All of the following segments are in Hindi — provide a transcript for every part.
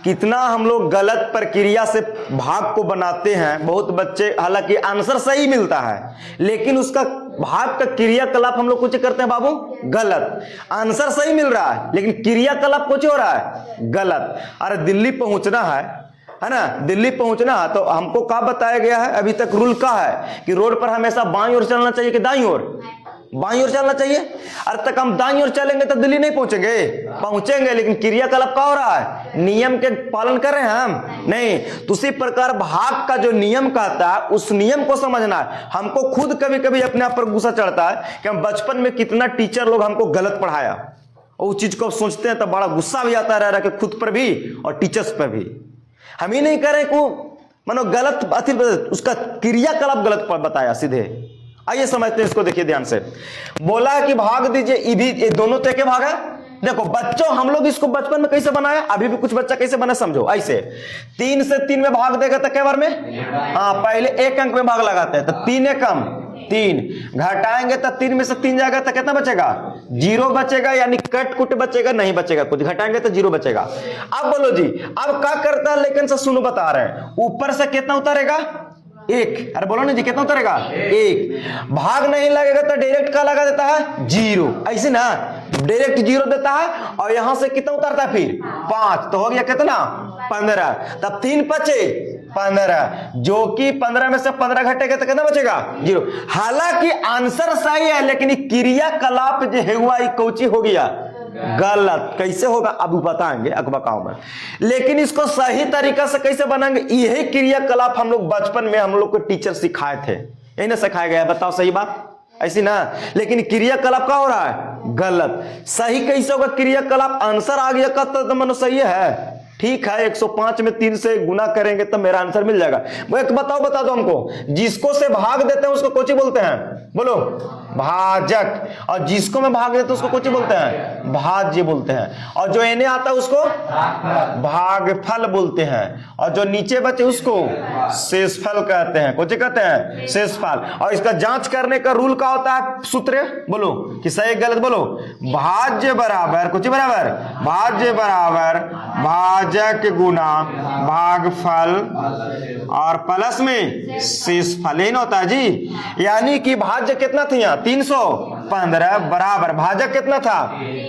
कितना हम लोग गलत प्रक्रिया से भाग को बनाते हैं। बहुत बच्चे, हालांकि आंसर सही मिलता है लेकिन उसका भाग का क्रियाकलाप हम लोग कुछ करते हैं बाबू गलत। आंसर सही मिल रहा है लेकिन क्रियाकलाप कुछ हो रहा है गलत। अरे दिल्ली पहुंचना है ना, दिल्ली पहुंचना है तो हमको क्या बताया गया है, अभी तक रूल का है कि रोड पर हमेशा बाईं ओर चलना चाहिए कि दाईं ओर, बाईं ओर चलना चाहिए। अरे तक हम दाईं ओर चलेंगे तो दिल्ली नहीं पहुंचेंगे, पहुंचेंगे लेकिन क्रियाकलाप क्या हो रहा है, नियम के पालन कर रहे हैं हम नहीं। तो उसी प्रकार भाग का जो नियम कहता है उस नियम को समझना है। हमको खुद कभी कभी अपने आप पर गुस्सा चढ़ता है कि हम बचपन में कितना टीचर लोग हमको गलत पढ़ाया, और उस चीज को सोचते हैं तो बड़ा गुस्सा भी आता रह कि खुद पर भी और टीचर्स पर भी। हम ही नहीं करें को मानो गलत अति, उसका क्रियाकलाप गलत बताया सीधे। आइए समझते हैं इसको, देखिए ध्यान से। बोला कि भाग दीजिए, ये दोनों तरह के भाग है। देखो बच्चों, हम लोग इसको बचपन में कैसे बनाया, अभी भी कुछ बच्चा कैसे बना समझो। ऐसे 3 से 3 में भाग देगा तो क्या बार में, हाँ पहले 1 अंक में भाग लगाते हैं तो 3 एकम 3, घटाएंगे तो 3 में से 3 जाएगा तो कितना बचेगा, 0 बचेगा, यानी कट कुट बचेगा, नहीं बचेगा कुछ, घटाएंगे तो 0 बचेगा। अब बोलो जी, अब क्या करता है, लेकिन से सुनो बता रहे हैं, ऊपर से कितना उतारेगा 1, अरे बोलो ना जी कितना उतरेगा 1, भाग नहीं लगेगा तो डायरेक्ट का लगा देता है 0, ऐसे ना डायरेक्ट 0 देता है और यहां से कितना उतरता है फिर 5, तो हो गया कितना 15, तब 3 बचे 15, जो कि 15 में से 15 घटेगा तो कितना बचेगा 0। हालांकि आंसर सही है लेकिन क्रियाकलाप जो है हुआ कोची हो गया गलत। कैसे होगा अब बताएंगे अकबकाओं में, लेकिन इसको सही तरीका से कैसे बनाएंगे, यही क्रियाकलाप हम लोग बचपन में हम लोग को टीचर सिखाए थे, यही ना सिखाया गया, बताओ सही बात ऐसी ना। लेकिन क्रियाकलाप का हो रहा है गलत। सही कैसे होगा क्रियाकलाप, आंसर आ गया का तो मानो सही है, ठीक है 105 में 3 से गुना करेंगे तो मेरा आंसर मिल जाएगा। वो एक बताओ, बता दो हमको, जिसको से भाग देते हैं उसको कोची बोलते हैं, बोलो भाजक, और जिसको में भाग देते हैं उसको कोची बोलते हैं, भाज्य बोलते हैं, और जो एने आता है उसको भागफल बोलते हैं, और जो नीचे बचे उसको शेषफल कहते हैं। कोची कहते हैं, शेषफल। और इसका जांच करने का रूल क्या होता है, सूत्र बोलो कि सही गलत बोलो, भाज्य बराबर कोची बराबर, भाज्य बराबर भाजक गुना भागफल और प्लस में शेषफल, ही ना होता है जी। यानी कि भाज्य कितना था यहाँ 315 बराबर भाजक कितना था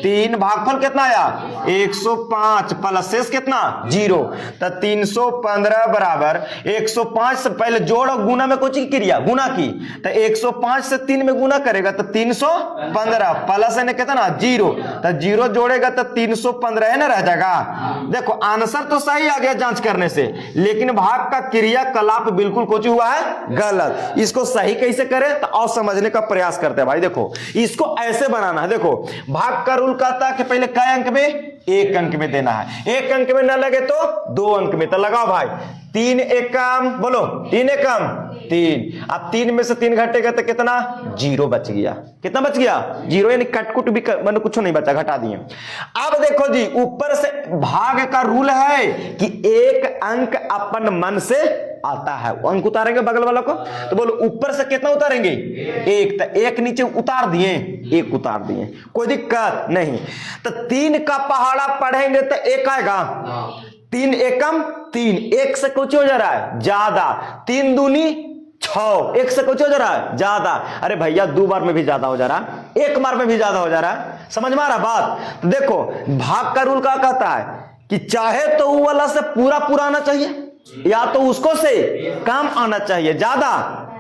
3, भागफल कितना आया 105 प्लस शेष कितना 0, तो 315 बराबर 105 से पहले जोड़ और गुना में कुछ क्रिया गुना की, तो 105 से 3 में गुना करेगा तो 315 प्लस है कितना 0, तो 0 जोड़ेगा तो 315 है ना रह जाएगा। देखो आंसर तो सही आ गया जांच करने से, लेकिन भाग का क्रियाकलाप बिल्कुल कुछ हुआ है गलत। इसको सही कैसे करें तो और समझने का प्रयास करते हैं भाई। देखो इसको ऐसे बनाना है, देखो भाग का रूल कहता है कि पहले कै अंक में 1 अंक में देना है, 1 अंक में ना लगे तो 2 अंक में, तो लगाओ भाई 3 एकम, बोलो 3 एकम 3, अब 3 में से 3 घटेगा तो कितना 0 बच गया, कितना बच गया 0, यानी कटकुट भी मैंने कुछ नहीं बचा, घटा दिए। अब देखो जी ऊपर से भाग का रूल है कि 1 अंक अपन मन से आता है, अंक उतारेंगे बगल वाला को, तो बोलो ऊपर से कितना उतारेंगे 1, तो 1 नीचे उतार दिए 1 उतार दिए, कोई दिक्कत नहीं। तो 3 का पहाड़ा पढ़ेंगे तो 1 आएगा, 3 एकम 3, 1 से कुछ हो जा रहा है ज्यादा, 3 दूनी 6, 1 से कुछ हो जा रहा है ज्यादा, अरे भैया 2 बार में भी ज्यादा हो जा रहा है, 1 बार में भी ज्यादा हो जा रहा है, समझ में आ रहा बात। तो देखो भाग का रूल क्या कहता है कि चाहे तो वो वाला से पूरा पूरा आना चाहिए या तो उसको से कम आना चाहिए ज्यादा।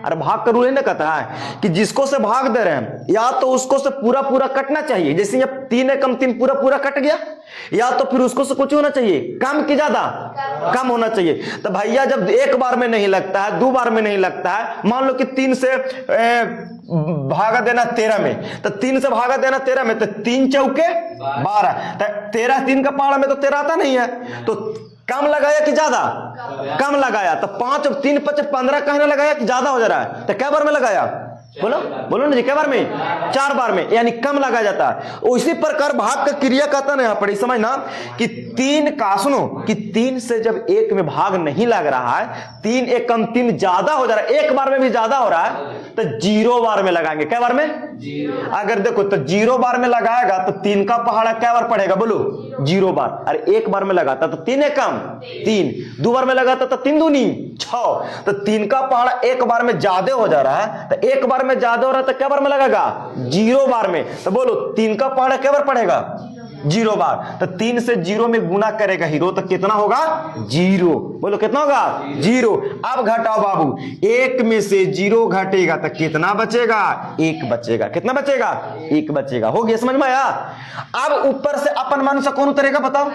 अरे भाग का रूल है ना कहता है कि जिसको से भाग दे रहे हैं या तो उसको से पूरा पूरा कटना चाहिए, जैसे ये 3 एकम 3 पूरा पूरा कट गया, या तो फिर उसको से कुछ होना चाहिए कम की ज्यादा, कम होना चाहिए। तो भैया जब 1 बार में नहीं लगता है 2 बार में नहीं लगता है, मान लो कि 3 से भागा देना 13 में, तो 3 से भागा देना 13 में, तो 3 चौके 12, तो 13 3 का पहाड़ा में तो 13 आता नहीं है, तो कम लगाया कि ज्यादा, कम लगाया, तो 5 3 5 15 कहने लगाया कि ज्यादा हो जा रहा है, तो क्या बार में लगाया बोलो बोलो ना जी, क्या बार में? 4 बार में, यानी कम लगा जाता है। उसी प्रकार भाग का क्रिया कहता ना, यहाँ पर समझना कि 3 का, सुनो कि 3 से जब 1 में भाग नहीं लग रहा है, 3 1 कम 3 ज्यादा हो जा रहा है, 1 बार में भी ज्यादा हो रहा है, तो 0 बार में लगाएंगे। क्या बार में? 0। अगर देखो तो 0 बार में लगाएगा तो 3 का पहाड़ा क्या बार पड़ेगा? बोलो 0 बार। अरे 1 बार में लगाता तो 3 1 कम 3, 2 बार में लगाता तो 3 दूनी 6, तो 3 का पहाड़ा 1 बार में ज्यादा हो जा रहा है, तो 1 बार में ज्यादा हो रहा है तो क्या बार में लगेगा? 0 बार में। तो बोलो 3 का पहाड़ा क्या बार पड़ेगा? 0 बार। तो 3 से 0 में गुना करेगा हीरो तो कितना होगा? 0। बोलो कितना होगा? 0। अब घटाओ बाबू, 1 में से 0 घटेगा तो कितना बचेगा? 1 बचेगा। कितना बचेगा? 1 बचेगा। हो गया, समझ में आया? अब ऊपर से अपन मन से कौन उतरेगा बताओ?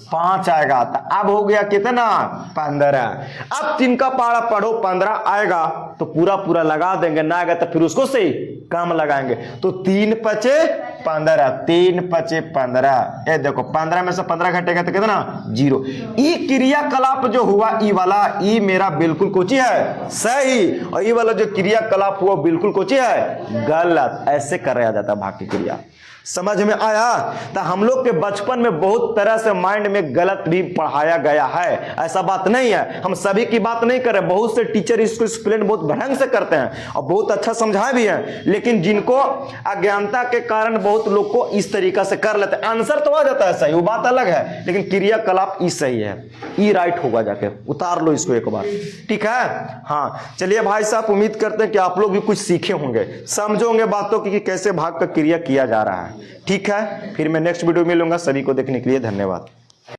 5 आएगा। तो अब हो गया कितना? 15। अब 3 का पहाड़ा पढ़ो, 15 आएगा तो पूरा पूरा लगा देंगे, ना आएगा तो फिर उसको से कम लगाएंगे। तो 3 पचे 15, 3 पचे 15। ये देखो 15 में से 15 घटेगा तो कितना? 0। ई क्रियाकलाप जो हुआ, ई वाला, ई मेरा बिल्कुल कोची है सही, और ई वाला जो क्रियाकलाप हुआ बिल्कुल कोची है गलत। ऐसे कराया जाता भाग की क्रिया। समझ में आया? तो हम लोग के बचपन में बहुत तरह से माइंड में गलत भी पढ़ाया गया है, ऐसा बात नहीं है। हम सभी की बात नहीं कर रहे, बहुत से टीचर इसको एक्सप्लेन बहुत ढंग से करते हैं और बहुत अच्छा समझाए भी हैं, लेकिन जिनको अज्ञानता के कारण बहुत लोग को इस तरीका से कर लेते हैं। आंसर तो आ जाता है सही, वो बात अलग है, लेकिन क्रियाकलाप ई सही है, ई राइट होगा। जाके उतार लो इसको एक बार, ठीक है? हाँ चलिए भाई साहब, उम्मीद करते हैं कि आप लोग भी कुछ सीखे होंगे, समझोगे बातों की कि कैसे भाग का क्रिया किया जा रहा है। ठीक है, फिर मैं नेक्स्ट वीडियो में मिलूंगा। सभी को देखने के लिए धन्यवाद।